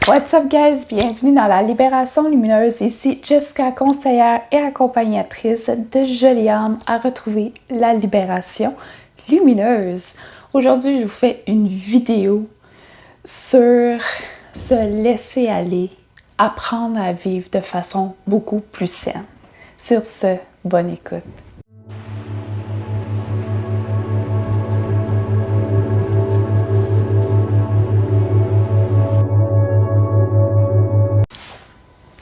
What's up guys? Bienvenue dans la Libération Lumineuse. Ici Jessica, conseillère et accompagnatrice de jolies âmes à retrouver la libération lumineuse. Aujourd'hui, je vous fais une vidéo sur se laisser aller, apprendre à vivre de façon beaucoup plus saine. Sur ce, bonne écoute.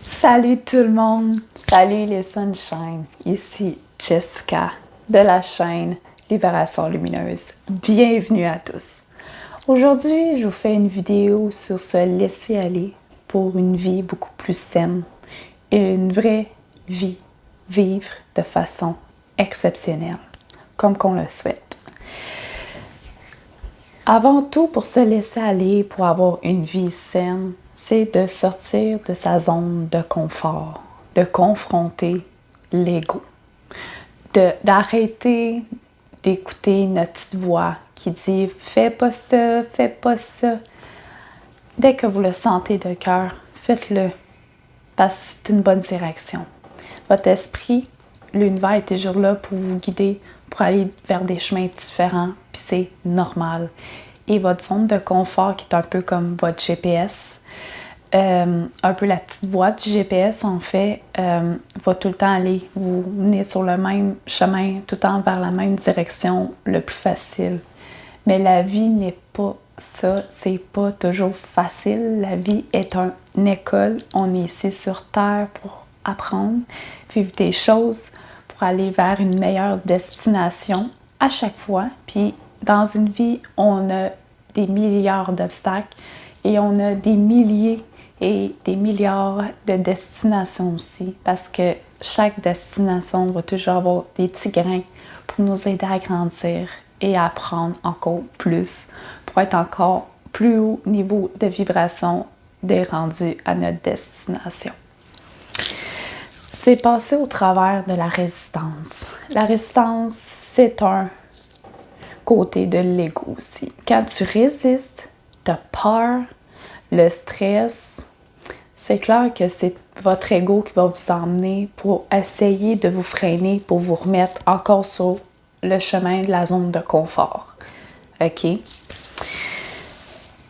Salut tout le monde! Salut les sunshine! Ici Jessica de la chaîne Libération Lumineuse. Bienvenue à tous! Aujourd'hui, je vous fais une vidéo sur se laisser aller pour une vie beaucoup plus saine. Une vraie vie, vivre de façon exceptionnelle, comme qu'on le souhaite. Avant tout, pour se laisser aller, pour avoir une vie saine, c'est de sortir de sa zone de confort, de confronter l'ego, d'arrêter d'écouter notre petite voix qui dit « fais pas ça, fais pas ça ». Dès que vous le sentez de cœur, faites-le parce que c'est une bonne direction. Votre esprit, l'univers est toujours là pour vous guider, pour aller vers des chemins différents, puis c'est normal. Et votre zone de confort, qui est un peu comme votre GPS, un peu la petite voix du GPS, en fait, va tout le temps aller vous mener sur le même chemin, tout le temps vers la même direction, le plus facile. Mais la vie n'est pas ça, c'est pas toujours facile. La vie est une école. On est ici sur Terre pour apprendre, vivre des choses, pour aller vers une meilleure destination à chaque fois. Puis dans une vie, on a des milliards d'obstacles et on a des milliers et des milliards de destinations aussi, parce que chaque destination va toujours avoir des petits grains pour nous aider à grandir et à apprendre encore plus, pour être encore plus haut niveau de vibration des rendus à notre destination. C'est passé au travers de la résistance. La résistance, c'est un côté de l'ego aussi. Quand tu résistes, tu as peur, le stress, c'est clair que c'est votre ego qui va vous emmener pour essayer de vous freiner, pour vous remettre encore sur le chemin de la zone de confort. OK?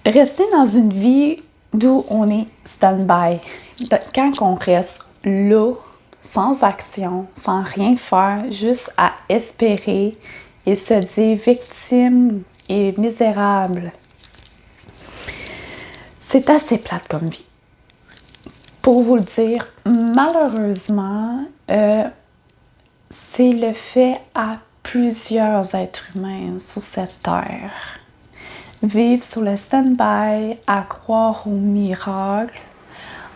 Rester dans une vie d'où on est stand-by, quand on reste là, sans action, sans rien faire, juste à espérer et se dire victime et misérable, c'est assez plate comme vie. Pour vous le dire, malheureusement, c'est le fait à plusieurs êtres humains sur cette terre. Vivre sur le stand-by, à croire au miracle,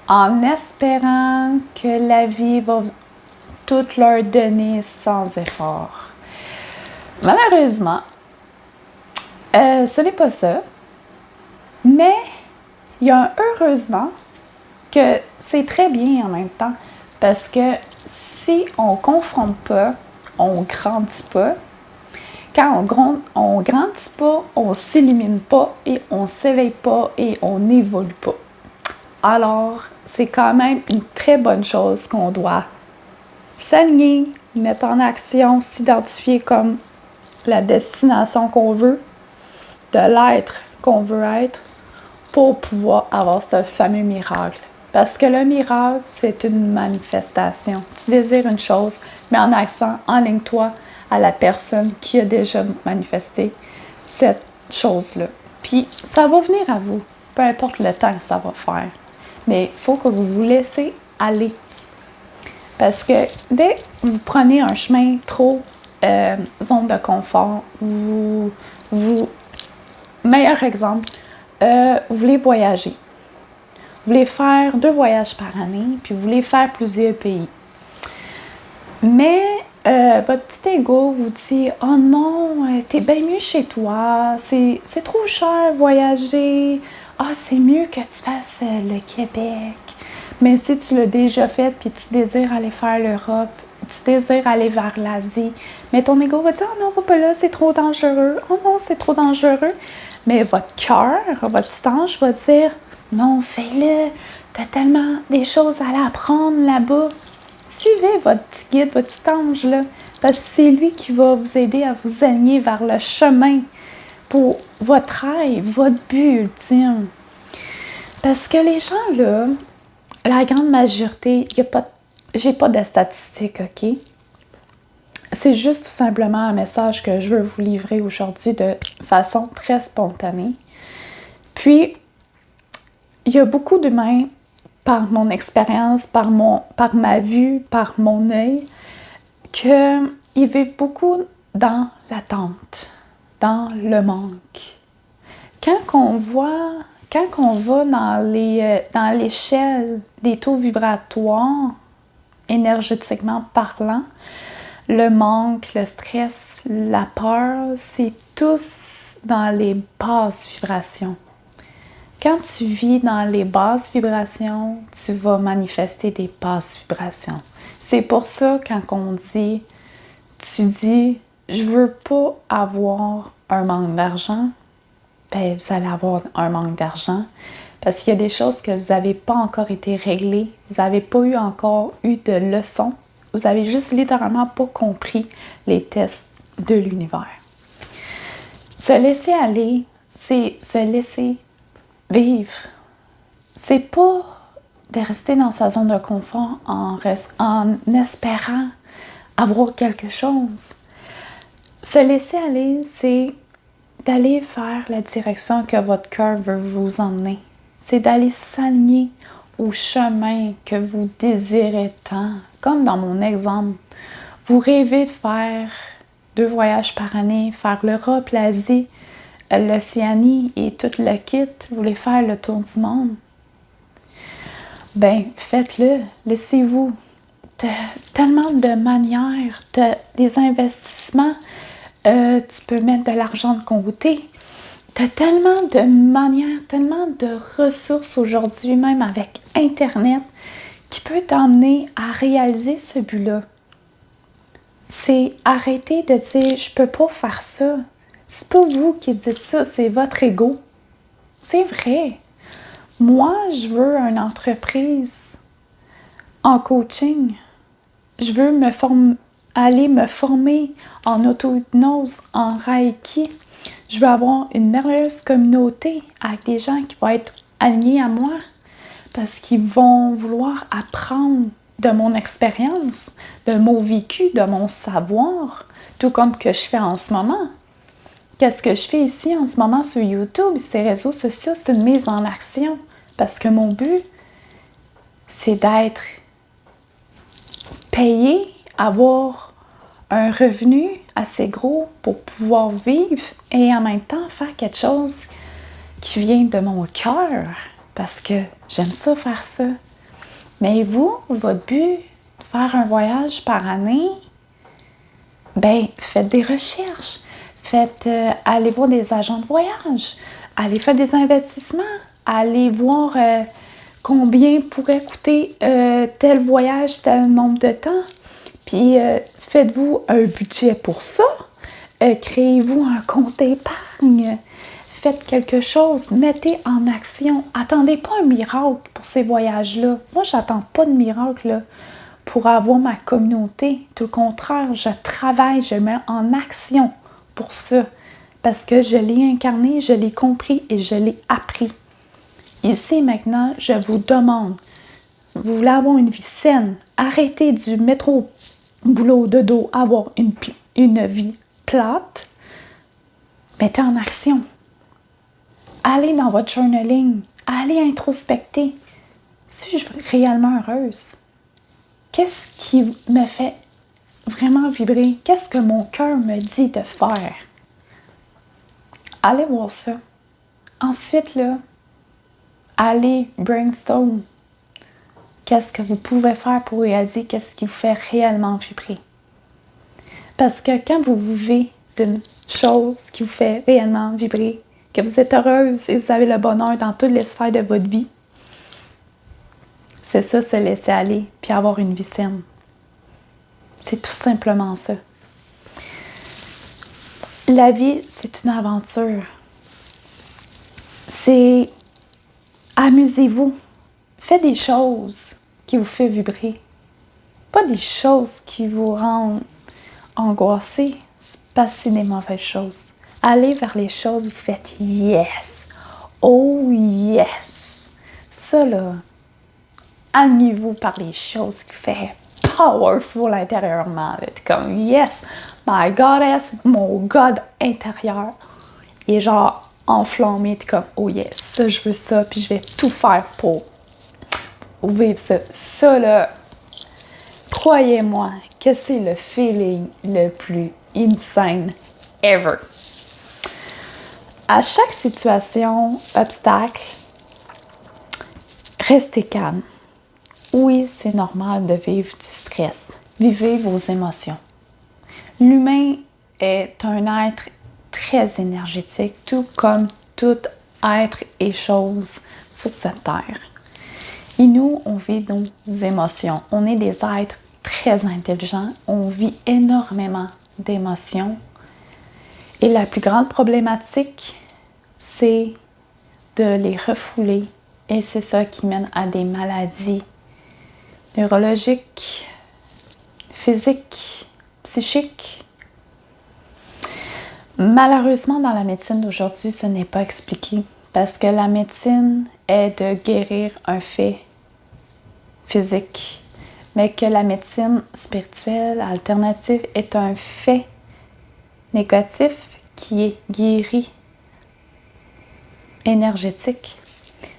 en espérant que la vie va tout leur donner sans effort. Malheureusement, ce n'est pas ça, mais il y a un heureusement que c'est très bien en même temps, parce que si on ne confronte pas, on ne grandit pas. Quand on grandit pas, on ne s'illumine pas et on ne s'éveille pas et on n'évolue pas. Alors, c'est quand même une très bonne chose qu'on doit s'aligner, mettre en action, s'identifier comme la destination qu'on veut, de l'être qu'on veut être, pour pouvoir avoir ce fameux miracle. Parce que le miracle, c'est une manifestation. Tu désires une chose, mets en action, enligne-toi à la personne qui a déjà manifesté cette chose-là. Puis, ça va venir à vous, peu importe le temps que ça va faire. Mais il faut que vous vous laissez aller. Parce que dès que vous prenez un chemin trop zone de confort, meilleur exemple, vous voulez voyager. Vous voulez faire 2 voyages par année, puis vous voulez faire plusieurs pays. Mais votre petit ego vous dit « Oh non, t'es bien mieux chez toi, c'est trop cher voyager, c'est mieux que tu fasses le Québec. » Mais si tu l'as déjà fait, puis tu désires aller faire l'Europe, tu désires aller vers l'Asie, mais ton ego va dire « Oh non, va pas là, c'est trop dangereux, oh non, c'est trop dangereux. » Mais votre cœur, votre petit ange va dire Non, fais-le. T'as tellement des choses à apprendre là-bas. Suivez votre petit guide, votre petit ange, là. Parce que c'est lui qui va vous aider à vous aligner vers le chemin pour votre rêve, votre but ultime. Parce que les gens, là, la grande majorité, j'ai pas de statistiques, OK? C'est juste tout simplement un message que je veux vous livrer aujourd'hui de façon très spontanée. Puis, il y a beaucoup d'humains, par mon expérience, par ma vue, par mon œil, qu'ils vivent beaucoup dans l'attente, dans le manque. Quand on va dans l'échelle des taux vibratoires, énergétiquement parlant, le manque, le stress, la peur, c'est tous dans les basses vibrations. Quand tu vis dans les basses vibrations, tu vas manifester des basses vibrations. C'est pour ça, quand tu dis « je veux pas avoir un manque d'argent », ben vous allez avoir un manque d'argent parce qu'il y a des choses que vous n'avez pas encore été réglées, vous n'avez pas encore eu de leçons, vous avez juste littéralement pas compris les tests de l'univers. Se laisser aller, c'est se laisser vivre. C'est pas de rester dans sa zone de confort en espérant avoir quelque chose. Se laisser aller, c'est d'aller vers la direction que votre cœur veut vous emmener. C'est d'aller s'aligner au chemin que vous désirez tant. Comme dans mon exemple, vous rêvez de faire 2 voyages par année, faire l'Europe, l'Asie, l'Océanie et tout le kit, vous voulez faire le tour du monde. Ben, faites-le, laissez-vous. Tellement de manières, des investissements, tu peux mettre de l'argent de côté. Tu as tellement de manières, tellement de ressources aujourd'hui, même avec Internet, qui peut t'emmener à réaliser ce but-là. C'est arrêter de dire « je peux pas faire ça ». C'est pas vous qui dites ça, c'est votre ego. C'est vrai. Moi, je veux une entreprise en coaching. Je veux aller me former en auto-hypnose, en Reiki. Je veux avoir une merveilleuse communauté avec des gens qui vont être alignés à moi parce qu'ils vont vouloir apprendre de mon expérience, de mon vécu, de mon savoir, tout comme que je fais en ce moment. Qu'est-ce que je fais ici en ce moment sur YouTube et ces réseaux sociaux, c'est une mise en action parce que mon but, c'est d'être payé, avoir un revenu assez gros pour pouvoir vivre et en même temps faire quelque chose qui vient de mon cœur parce que j'aime ça faire ça. Mais vous, votre but, de faire un voyage par année, ben faites des recherches, allez voir des agents de voyage, allez faire des investissements, allez voir combien pourrait coûter tel voyage, tel nombre de temps. Puis faites-vous un budget pour ça. Créez-vous un compte épargne. Faites quelque chose. Mettez en action. Attendez pas un miracle pour ces voyages-là. Moi, j'attends pas de miracle là, pour avoir ma communauté. Tout le contraire, je travaille, je mets en action pour ça. Parce que je l'ai incarné, je l'ai compris et je l'ai appris. Ici, maintenant, je vous demande, vous voulez avoir une vie saine, arrêtez du métro, boulot, dodo, avoir une vie plate, mettez en action. Allez dans votre journaling, allez introspecter. Suis-je réellement heureuse? Qu'est-ce qui me fait vraiment vibrer? Qu'est-ce que mon cœur me dit de faire? Allez voir ça. Ensuite, là, allez brainstorm. Qu'est-ce que vous pouvez faire pour réaliser qu'est-ce qui vous fait réellement vibrer? Parce que quand vous vivez d'une chose qui vous fait réellement vibrer, que vous êtes heureuse et vous avez le bonheur dans toutes les sphères de votre vie, c'est ça, se laisser aller puis avoir une vie saine. C'est tout simplement ça. La vie, c'est une aventure. C'est Amusez-vous. Faites des choses qui vous font vibrer. Pas des choses qui vous rendent angoissé. C'est pas si des mauvaises choses. Allez vers les choses où vous faites yes. Oh yes. Ça là, animez-vous par les choses qui font powerful intérieurement. Comme yes, my goddess, mon god intérieur est genre enflammé. T'es comme oh yes, ça je veux ça, puis je vais tout faire pour vivre ça. Ça là, croyez-moi que c'est le feeling le plus insane ever. À chaque situation, obstacle, restez calme. Oui, c'est normal de vivre du stress. Vivez vos émotions. L'humain est un être très énergétique, tout comme tout être et chose sur cette terre. Et nous, on vit nos émotions. On est des êtres très intelligents. On vit énormément d'émotions. Et la plus grande problématique, c'est de les refouler. Et c'est ça qui mène à des maladies neurologiques, physiques, psychiques. Malheureusement, dans la médecine d'aujourd'hui, ce n'est pas expliqué. Parce que la médecine est de guérir un fait physique. Mais que la médecine spirituelle, alternative, est un fait négatif qui est guéri énergétique.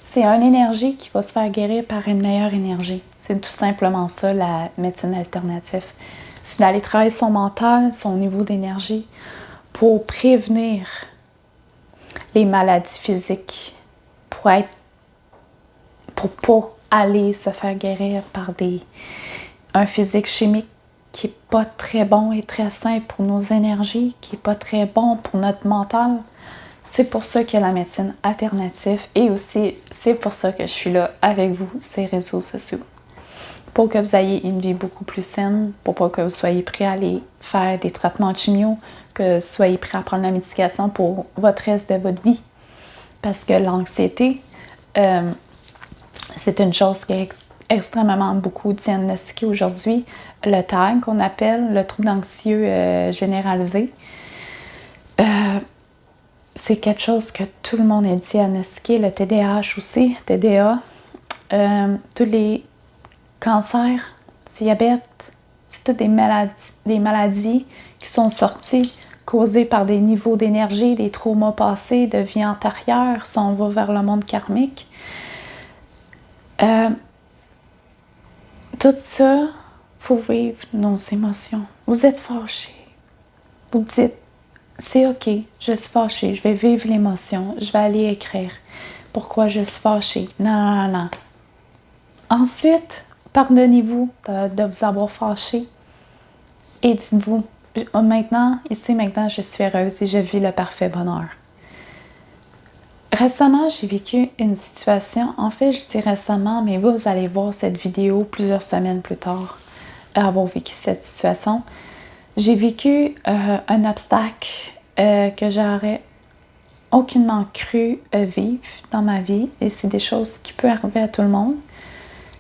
C'est une énergie qui va se faire guérir par une meilleure énergie. C'est tout simplement ça, la médecine alternative. C'est d'aller travailler son mental, son niveau d'énergie pour prévenir les maladies physiques, pour pas aller se faire guérir par un physique chimique qui n'est pas très bon et très sain pour nos énergies, qui n'est pas très bon pour notre mental. C'est pour ça que la médecine alternative et aussi c'est pour ça que je suis là avec vous, ces réseaux sociaux. Pour que vous ayez une vie beaucoup plus saine, pour pas que vous soyez prêts à aller faire des traitements de chimio, que vous soyez prêts à prendre la médication pour votre reste de votre vie. Parce que l'anxiété, c'est une chose qui est extrêmement beaucoup diagnostiquée aujourd'hui. Le TAG, qu'on appelle le trouble anxieux généralisé, c'est quelque chose que tout le monde est diagnostiqué. Le TDAH aussi, TDA, tous les cancers, diabète, c'est toutes des maladies qui sont sorties causées par des niveaux d'énergie, des traumas passés, de vie antérieure, si on va vers le monde karmique. Tout ça, il faut vivre nos émotions. Vous êtes fâché. Vous dites, c'est ok, je suis fâchée, je vais vivre l'émotion, je vais aller écrire pourquoi je suis fâchée. Non. Ensuite, pardonnez-vous de vous avoir fâché et dites-vous, maintenant, je suis heureuse et je vis le parfait bonheur. Récemment, j'ai vécu une situation, en fait, je dis récemment, mais vous allez voir cette vidéo plusieurs semaines plus tard, avoir vécu cette situation. J'ai vécu un obstacle que j'aurais aucunement cru vivre dans ma vie et c'est des choses qui peuvent arriver à tout le monde.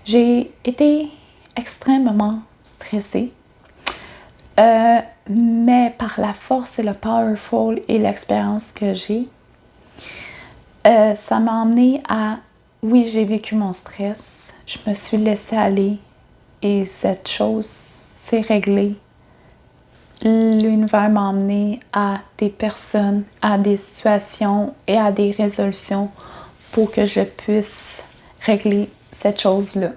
J'ai été extrêmement stressée, mais par la force et le powerful et l'expérience que j'ai, ça m'a emmenée à, oui, j'ai vécu mon stress, je me suis laissée aller et cette chose s'est réglée. L'univers m'a emmené à des personnes, à des situations et à des résolutions pour que je puisse régler cette chose-là.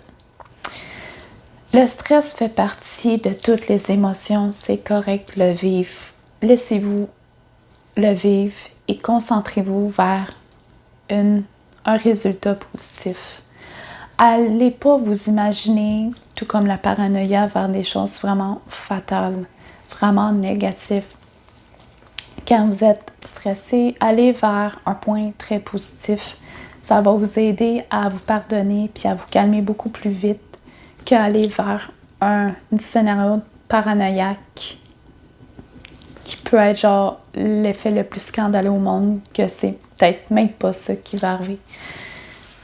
Le stress fait partie de toutes les émotions, c'est correct de le vivre. Laissez-vous le vivre et concentrez-vous vers un résultat positif. Allez pas vous imaginer, tout comme la paranoïa, vers des choses vraiment fatales, vraiment négatives. Quand vous êtes stressé, allez vers un point très positif. Ça va vous aider à vous pardonner puis à vous calmer beaucoup plus vite qu'aller vers un scénario paranoïaque qui peut être genre l'effet le plus scandaleux au monde, que c'est peut-être même pas ça qui va arriver.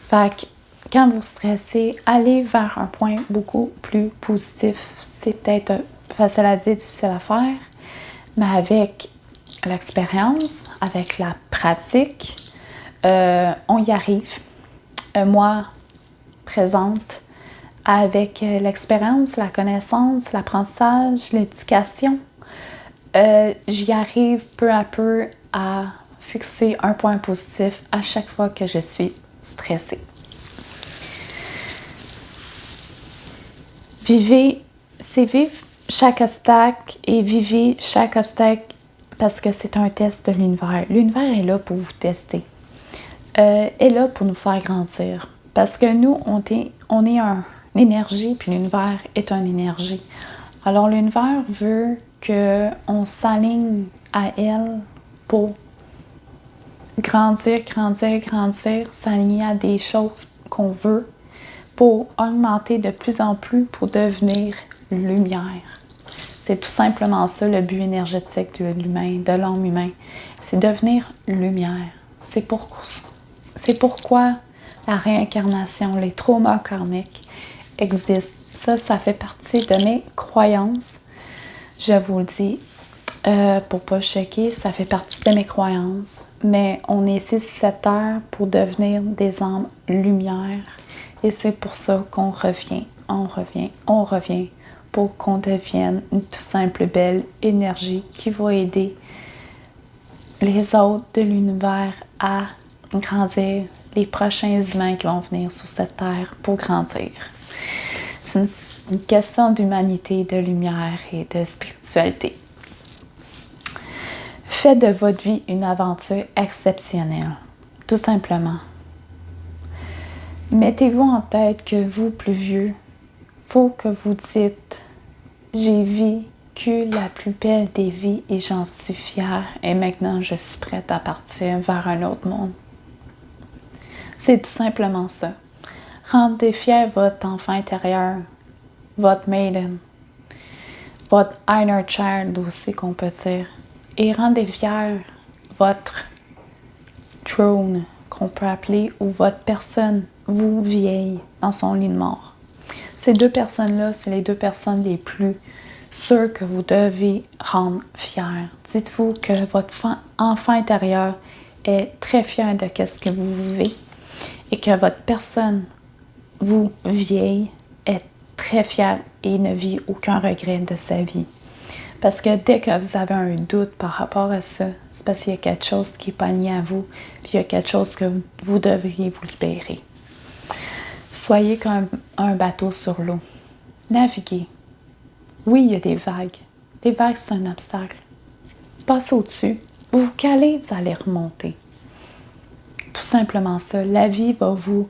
Fait que quand vous stressez, allez vers un point beaucoup plus positif. C'est peut-être facile à dire, difficile à faire, mais avec l'expérience, avec la pratique, on y arrive. Moi, présente, avec l'expérience, la connaissance, l'apprentissage, l'éducation, j'y arrive peu à peu à fixer un point positif à chaque fois que je suis stressée. C'est vivre chaque obstacle et vivez chaque obstacle parce que c'est un test de l'univers. L'univers est là pour vous tester. Est là pour nous faire grandir. Parce que nous, on est une énergie, puis l'univers est une énergie. Alors l'univers veut qu'on s'aligne à elle pour grandir, s'aligner à des choses qu'on veut, pour augmenter de plus en plus, pour devenir lumière. C'est tout simplement ça le but énergétique de l'humain, de l'homme humain. C'est devenir lumière. C'est pourquoi la réincarnation, les traumas karmiques existent. Ça fait partie de mes croyances. Je vous le dis, pour pas choquer, ça fait partie de mes croyances. Mais on est ici sur cette terre pour devenir des âmes lumière. Et c'est pour ça qu'on revient, on revient pour qu'on devienne une toute simple belle énergie qui va aider les autres de l'univers à grandir, les prochains humains qui vont venir sur cette terre pour grandir. C'est une question d'humanité, de lumière et de spiritualité. Faites de votre vie une aventure exceptionnelle, tout simplement. Mettez-vous en tête que vous, plus vieux, faut que vous dites « J'ai vécu la plus belle des vies et j'en suis fière et maintenant je suis prête à partir vers un autre monde. » C'est tout simplement ça. Rendez fier votre enfant intérieur, votre maiden, votre inner child aussi qu'on peut dire, et rendez fier votre trône qu'on peut appeler ou votre personne, vous vieille, dans son lit de mort. Ces deux personnes-là, c'est les deux personnes les plus sûres que vous devez rendre fiers. Dites-vous que votre enfant intérieur est très fier de ce que vous vivez et que votre personne, vous vieille, est très fière et ne vit aucun regret de sa vie. Parce que dès que vous avez un doute par rapport à ça, c'est parce qu'il y a quelque chose qui n'est pas lié à vous, puis il y a quelque chose que vous devriez vous libérer. Soyez comme un bateau sur l'eau. Naviguez. Oui, il y a des vagues. Les vagues, c'est un obstacle. Passez au-dessus. Vous vous calez, vous allez remonter. Tout simplement ça. La vie va vous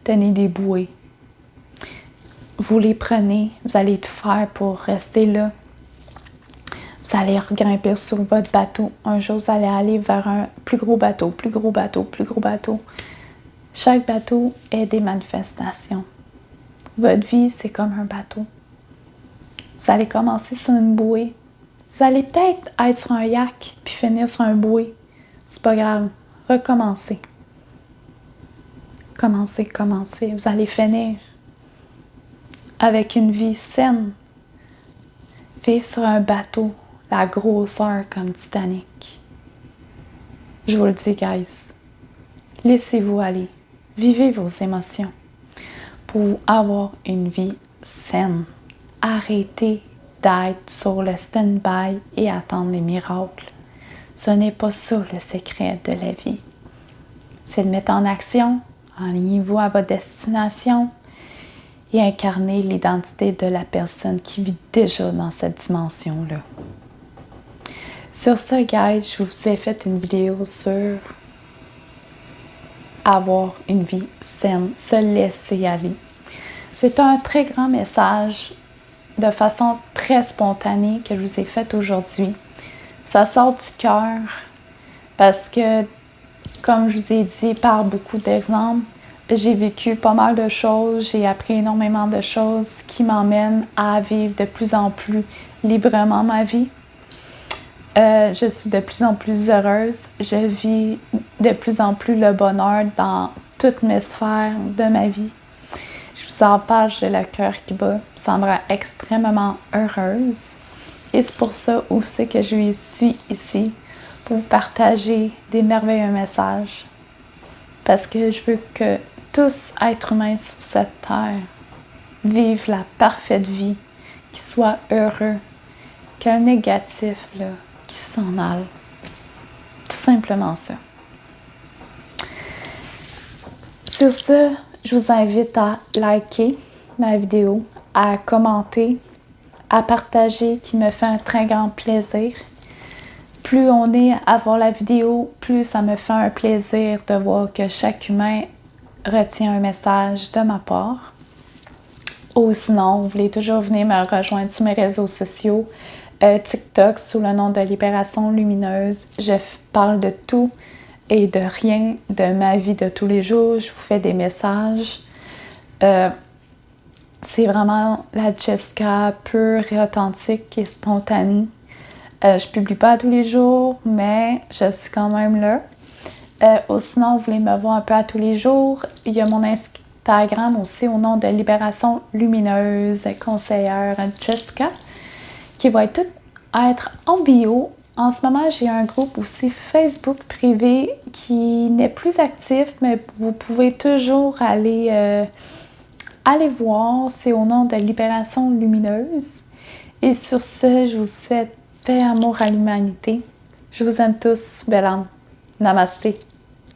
donner des bouées. Vous les prenez, vous allez tout faire pour rester là. Vous allez grimper sur votre bateau. Un jour, vous allez aller vers un plus gros bateau, plus gros bateau, plus gros bateau. Chaque bateau est des manifestations. Votre vie, c'est comme un bateau. Vous allez commencer sur une bouée. Vous allez peut-être être sur un yak puis finir sur un bouée. C'est pas grave. Recommencez. Commencez. Vous allez finir avec une vie saine. Vivre sur un bateau, la grosseur comme Titanic. Je vous le dis, guys. Laissez-vous aller. Vivez vos émotions pour avoir une vie saine. Arrêtez d'être sur le stand-by et attendre les miracles. Ce n'est pas ça le secret de la vie. C'est de mettre en action, alignez-vous à votre destination et incarner l'identité de la personne qui vit déjà dans cette dimension-là. Sur ce, guys, je vous ai fait une vidéo sur avoir une vie saine, se laisser aller. C'est un très grand message de façon très spontanée que je vous ai fait aujourd'hui. Ça sort du cœur parce que, comme je vous ai dit par beaucoup d'exemples, j'ai vécu pas mal de choses, j'ai appris énormément de choses qui m'emmènent à vivre de plus en plus librement ma vie. Je suis de plus en plus heureuse. Je vis de plus en plus le bonheur dans toutes mes sphères de ma vie. Je vous en parle, j'ai le cœur qui bat. Ça me rend extrêmement heureuse. Et c'est pour ça aussi que je suis ici, pour vous partager des merveilleux messages. Parce que je veux que tous êtres humains sur cette terre vivent la parfaite vie, qu'ils soient heureux, qu'un négatif, là, qui s'en aille. Tout simplement ça. Sur ce, je vous invite à liker ma vidéo, à commenter, à partager, qui me fait un très grand plaisir. Plus on est à voir la vidéo, plus ça me fait un plaisir de voir que chaque humain retient un message de ma part. Ou sinon, vous voulez toujours venir me rejoindre sur mes réseaux sociaux, TikTok sous le nom de Libération Lumineuse. Je parle de tout et de rien de ma vie de tous les jours. Je vous fais des messages. C'est vraiment la Jessica pure et authentique et spontanée. Je publie pas tous les jours, mais je suis quand même là. Ou sinon, vous voulez me voir un peu à tous les jours, il y a mon Instagram aussi au nom de Libération Lumineuse, conseillère Jessica, qui va être en bio. En ce moment, j'ai un groupe aussi Facebook privé qui n'est plus actif, mais vous pouvez toujours aller voir. C'est au nom de Libération Lumineuse. Et sur ce, je vous souhaite paix, amour à l'humanité. Je vous aime tous. Belle âme. Namasté.